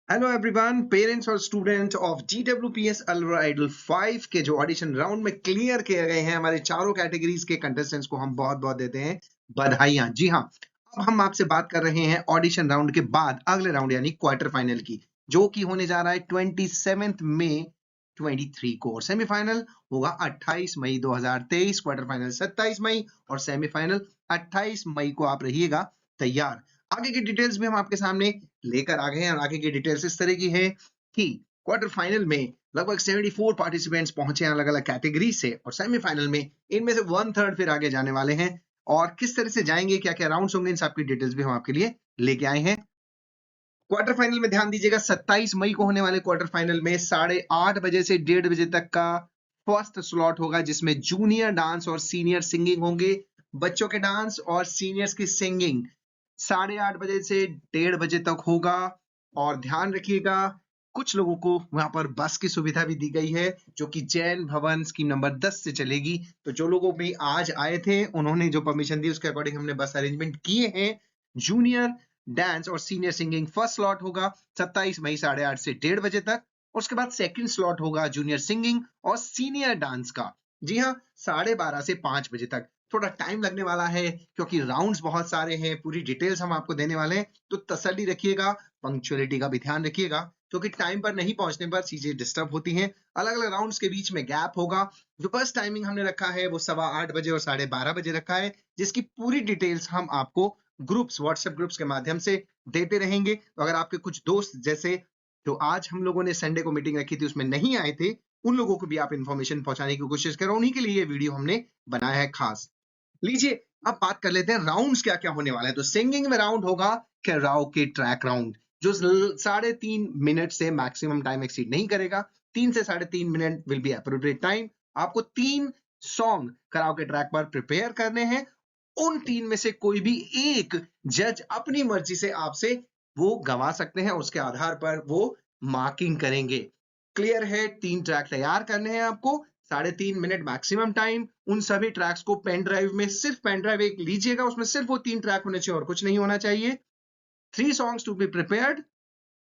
Hello everyone, parents और student of GWPS अल्वा idol 5 के जो ऑडिशन राउंड में क्लियर किए गए हैं हमारे चारों कैटेगरीज के कंटेस्टेंट्स को हम बहुत बहुत देते हैं बधाइयां। जी हाँ, अब हम आपसे बात कर रहे हैं ऑडिशन राउंड के बाद अगले राउंड यानी क्वार्टर फाइनल की, जो कि होने जा रहा है 27 मई 23 को, और सेमीफाइनल होगा 28 मई 2023, क्वार्टर फाइनल 27 मई और सेमीफाइनल 28 मई को। आप रहिएगा तैयार। आगे की डिटेल्स भी हम आपके सामने लेकर आ गए हैं, और आगे की डिटेल्स इस तरह की है कि क्वार्टर फाइनल में लगभग 74 पार्टिसिपेंट्स पहुंचे हैं अलग अलग कैटेगरी से, और सेमीफाइनल में इनमें से 1/3 फिर आगे जाने वाले हैं। और किस तरह से जाएंगे, क्या क्या राउंड्स होंगे, इन सब की डिटेल्स भी हम आपके लिए लेके आए हैं। क्वार्टर फाइनल में ध्यान दीजिएगा, 27 मई को होने वाले क्वार्टर फाइनल में 8:30 बजे से 1:30 बजे तक का फर्स्ट स्लॉट होगा, जिसमें जूनियर डांस और सीनियर सिंगिंग होंगे। बच्चों के डांस और सीनियर्स की सिंगिंग 8:30 बजे से 1:30 बजे तक होगा। और ध्यान रखिएगा, कुछ लोगों को वहां पर बस की सुविधा भी दी गई है, जो कि जैन भवन स्कीम नंबर 10 से चलेगी। तो जो लोगों भी आज आए थे, उन्होंने जो परमिशन दी उसके अकॉर्डिंग हमने बस अरेंजमेंट किए हैं। जूनियर डांस और सीनियर सिंगिंग फर्स्ट स्लॉट होगा 27 मई 8:30 से 1:30 बजे तक। उसके बाद सेकंड स्लॉट होगा जूनियर सिंगिंग और सीनियर डांस का, जी हाँ, 12:30 से 5 बजे तक। थोड़ा टाइम लगने वाला है क्योंकि राउंड्स बहुत सारे हैं, पूरी डिटेल्स हम आपको देने वाले हैं, तो तसल्ली रखिएगा, पंक्चुअलिटी का भी ध्यान रखिएगा, क्योंकि टाइम पर नहीं पहुंचने पर चीजें डिस्टर्ब होती हैं। अलग अलग राउंड्स के बीच में गैप होगा। जो फर्स्ट टाइमिंग हमने रखा है वो 8:15 बजे और 12:30 बजे रखा है, जिसकी पूरी डिटेल्स हम आपको ग्रुप्स, व्हाट्सएप ग्रुप्स के माध्यम से देते रहेंगे। तो अगर आपके कुछ दोस्त, जैसे जो आज हम लोगों ने संडे को मीटिंग रखी थी उसमें नहीं आए थे, उन लोगों को भी आप इन्फॉर्मेशन पहुंचाने की कोशिश करो, उन्हीं के लिए ये वीडियो हमने बनाया है खास। लीजिए, अब बात कर लेते हैं राउंड्स क्या क्या होने वाले हैं। तो सिंगिंग में राउंड होगा कैराओके ट्रैक राउंड, जो 3.5 मिनट से मैक्सिमम टाइम एक्सीड नहीं करेगा। 3 से 3.5 minute will be appropriate time. आपको 3 सॉन्ग कराओके ट्रैक पर प्रिपेयर करने हैं। उन 3 में से कोई भी एक जज अपनी मर्जी से आपसे वो गवा सकते हैं, उसके आधार पर वो मार्किंग करेंगे। क्लियर है? 3 ट्रैक तैयार करने हैं आपको, 3.5 मिनट मैक्सिमम टाइम। उन सभी ट्रैक्स को पेन ड्राइव में, सिर्फ पेन ड्राइव एक लीजिएगा, उसमें सिर्फ वो 3 ट्रैक होने चाहिए और कुछ नहीं होना चाहिए। 3 songs to be prepared.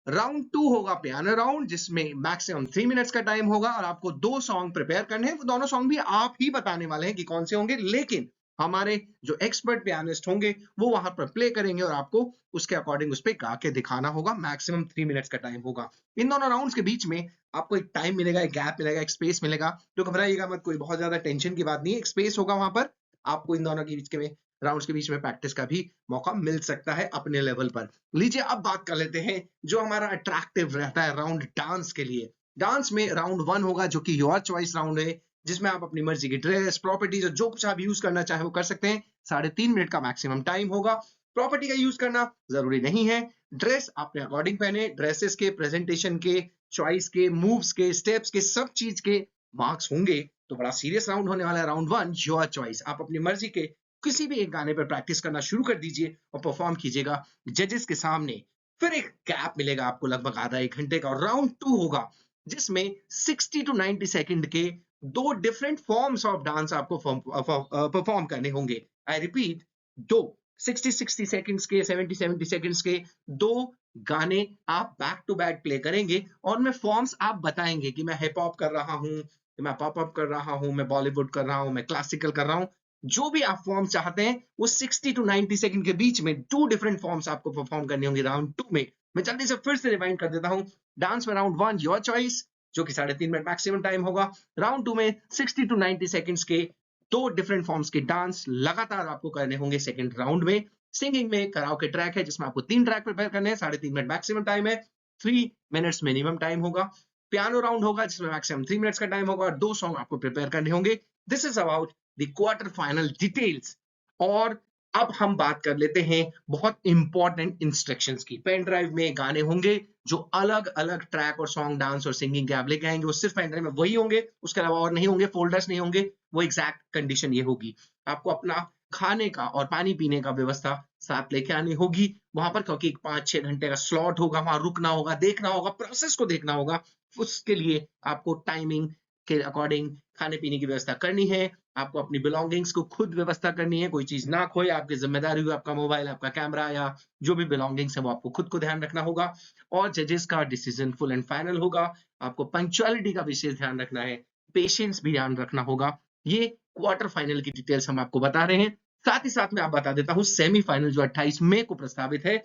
Round 2 होगा पियानो राउंड, जिसमें मैक्सिमम 3 मिनट्स का टाइम होगा, और आपको 2 सॉन्ग प्रिपेयर करने हैं। वो दोनों सॉन्ग भी आप ही बताने वाले हैं कि कौन से होंगे, लेकिन हमारे जो एक्सपर्ट पियानिस्ट होंगे वो वहां पर प्ले करेंगे और आपको उसके अकॉर्डिंग उस पर गा के दिखाना होगा। मैक्सिमम 3 मिनट्स का टाइम होगा। इन दोनों राउंड्स के बीच में आपको एक टाइम मिलेगा, एक गैप मिलेगा, एक स्पेस मिलेगा। तो घबराइएगा मत, कोई बहुत ज्यादा टेंशन की बात नहीं है, एक स्पेस होगा वहां पर। आपको इन दोनों के बीच में, राउंड्स के बीच में प्रैक्टिस का भी मौका मिल सकता है अपने लेवल पर। लीजिए, अब बात कर लेते हैं जो हमारा अट्रैक्टिव रहता है राउंड डांस के लिए। डांस में राउंड 1 होगा, जो कि योर चॉइस राउंड है, जिसमें आप अपनी मर्जी की ड्रेस, प्रॉपर्टीज और जो कुछ आप यूज करना चाहे वो कर सकते हैं। 3.5 मिनट का मैक्सिमम टाइम होगा। प्रॉपर्टी का यूज करना जरूरी नहीं है। ड्रेस अपने अकॉर्डिंग पहने, ड्रेसेस के, प्रेजेंटेशन के, चॉइस के, मूव्स के, स्टेप्स के, सब चीज के मार्क्स होंगे। तो बड़ा सीरियस राउंड होने वाला है राउंड 1 योर चॉइस। आप अपनी मर्जी के किसी भी एक गाने पर प्रैक्टिस करना शुरू कर दीजिए और परफॉर्म कीजिएगा जजेस के सामने। फिर एक गैप मिलेगा आपको लगभग आधा 1 घंटे का, और राउंड 2 होगा, जिसमें 60 टू 90 सेकंड के 2 डिफरेंट फॉर्म्स ऑफ डांस आपको परफॉर्म करने होंगे। आई रिपीट, 2 60 सेकंड्स के, 70 सेकंड्स के 2 गाने आप बैक टू बैक प्ले करेंगे, और उनमें फॉर्म्स आप बताएंगे कि मैं हिप हॉप कर रहा हूँ, मैं पॉप अप कर रहा हूँ, मैं बॉलीवुड कर रहा हूँ, मैं क्लासिकल कर रहा हूँ। जो भी आप फॉर्म चाहते हैं, वो 60 टू 90 सेकंड के बीच में 2 डिफरेंट फॉर्म्स आपको परफॉर्म करने होंगे राउंड 2 में। मैं जल्दी से फिर से रिवाइंड कर देता हूं। डांस में राउंड 1 योर चॉइस, जो कि 3.5 मिनट मैक्सिमम टाइम होगा। राउंड 2 में 60 टू 90 सेकंड्स के 2 डिफरेंट फॉर्म्स के डांस लगातार आपको करने होंगे सेकंड राउंड में। सिंगिंग में कराओके ट्रैक है, जिसमें आपको 3 ट्रैक प्रिपेयर करने हैं, 3.5 मिनट मैक्सिमम टाइम है, 3 मिनट्स मिनिमम टाइम होगा। पियानो राउंड होगा, जिसमें मैक्सिमम 3 मिनट्स का टाइम होगा और 2 सॉन्ग आपको प्रिपेयर करने होंगे। This is about the quarter final details. और अब हम बात कर लेते हैं बहुत इंपॉर्टेंट इंस्ट्रक्शंस की। पेन ड्राइव में गाने होंगे, जो अलग अलग ट्रैक और सॉन्ग, डांस और सिंगिंग के आप लेके आएंगे, वो सिर्फ पेन ड्राइव में वही होंगे, उसके अलावा और नहीं होंगे, फोल्डर्स नहीं होंगे। वो एग्जैक्ट कंडीशन ये होगी। आपको अपना खाने का और पानी पीने का व्यवस्था साथ लेके आनी होगी वहां पर, क्योंकि 5-6 घंटे का स्लॉट होगा, वहां रुकना होगा, देखना होगा, प्रोसेस को देखना होगा। उसके लिए आपको टाइमिंग के अकॉर्डिंग खाने पीने की व्यवस्था करनी है। आपको अपनी बिलोंगिंग्स को खुद व्यवस्था करनी है, कोई चीज ना खोए, आपकी जिम्मेदारी हो, आपका मोबाइल, आपका कैमरा या जो भी बिलोंगिंग्स है वो आपको खुद को ध्यान रखना होगा। और जजेस का डिसीजन फुल एंड फाइनल होगा। आपको पंक्चुअलिटी का विशेष ध्यान रखना है, पेशेंस भी ध्यान रखना होगा। ये क्वार्टर फाइनल की डिटेल्स हम आपको बता रहे हैं। साथ ही साथ में आप बता देता हूँ सेमीफाइनल जो 28 मई को प्रस्तावित है,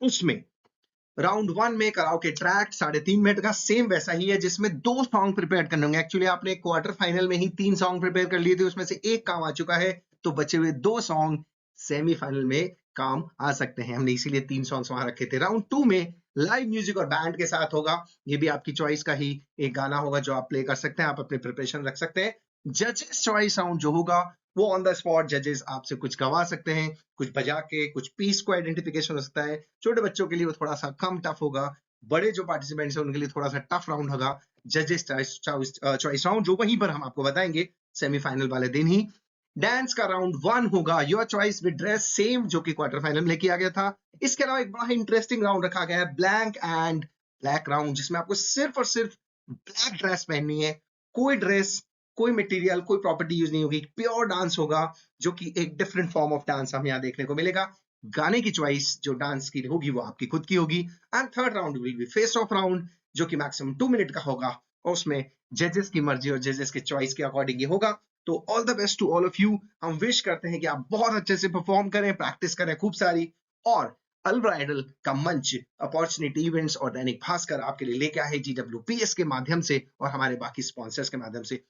उसमें राउंड वन में कराओके ट्रैक 3.5 मिनट का सेम वैसा ही है, जिसमें 2 सॉन्ग प्रिपेयर करने होंगे। एक्चुअली आपने क्वार्टर फाइनल में ही 3 सॉन्ग प्रिपेयर कर लिए थे, उसमें से एक काम आ चुका है, तो बचे हुए 2 सॉन्ग सेमीफाइनल में काम आ सकते हैं। हमने इसीलिए 3 सॉन्ग्स वहां रखे थे। राउंड टू में लाइव म्यूजिक और बैंड के साथ होगा। ये भी आपकी चॉइस का ही एक गाना होगा जो आप प्ले कर सकते हैं, आप अपने प्रिपरेशन रख सकते हैं। जजेस चॉइस राउंड जो होगा वो ऑन द स्पॉट जजेस आपसे कुछ गवा सकते हैं, कुछ बजा के, कुछ पीस को आइडेंटिफिकेशन हो सकता है। छोटे बच्चों के लिए वो थोड़ा सा कम टफ होगा, बड़े जो पार्टिसिपेंट्स हैं उनके लिए थोड़ा सा टफ राउंड होगा जजेस चॉइस राउंड, जो वहीं पर हम आपको बताएंगे सेमीफाइनल वाले दिन ही। डांस का राउंड वन होगा your choice with dress, same जो कि क्वार्टर फाइनल में किया गया था। इसके अलावा एक बड़ा इंटरेस्टिंग राउंड रखा गया है ब्लैंक एंड ब्लैक राउंड, जिसमें आपको सिर्फ और सिर्फ ब्लैक ड्रेस पहननी है। कोई ड्रेस, कोई मटेरियल, कोई प्रॉपर्टी यूज नहीं होगी, प्योर डांस होगा, जो कि एक डिफरेंट फॉर्म ऑफ डांस हमें यहाँ देखने को मिलेगा। गाने की चॉइस जो डांस की होगी वो आपकी खुद की होगी। And third round will be face of round, जो कि मैक्सिमम 2 मिनट का होगा, और उसमें जजेस की मर्जी और जजेस के चॉइस के अकॉर्डिंग ये होगा। तो all the best to all of you. हम विश करते हैं कि आप बहुत अच्छे से परफॉर्म करें, प्रैक्टिस करें खूब सारी, और अल्वा आइडल का मंच, अपॉर्चुनिटी इवेंट्स और दैनिक भास्कर आपके लिए लेके आए GWPS के माध्यम से और हमारे बाकी स्पॉन्सर्स के माध्यम से।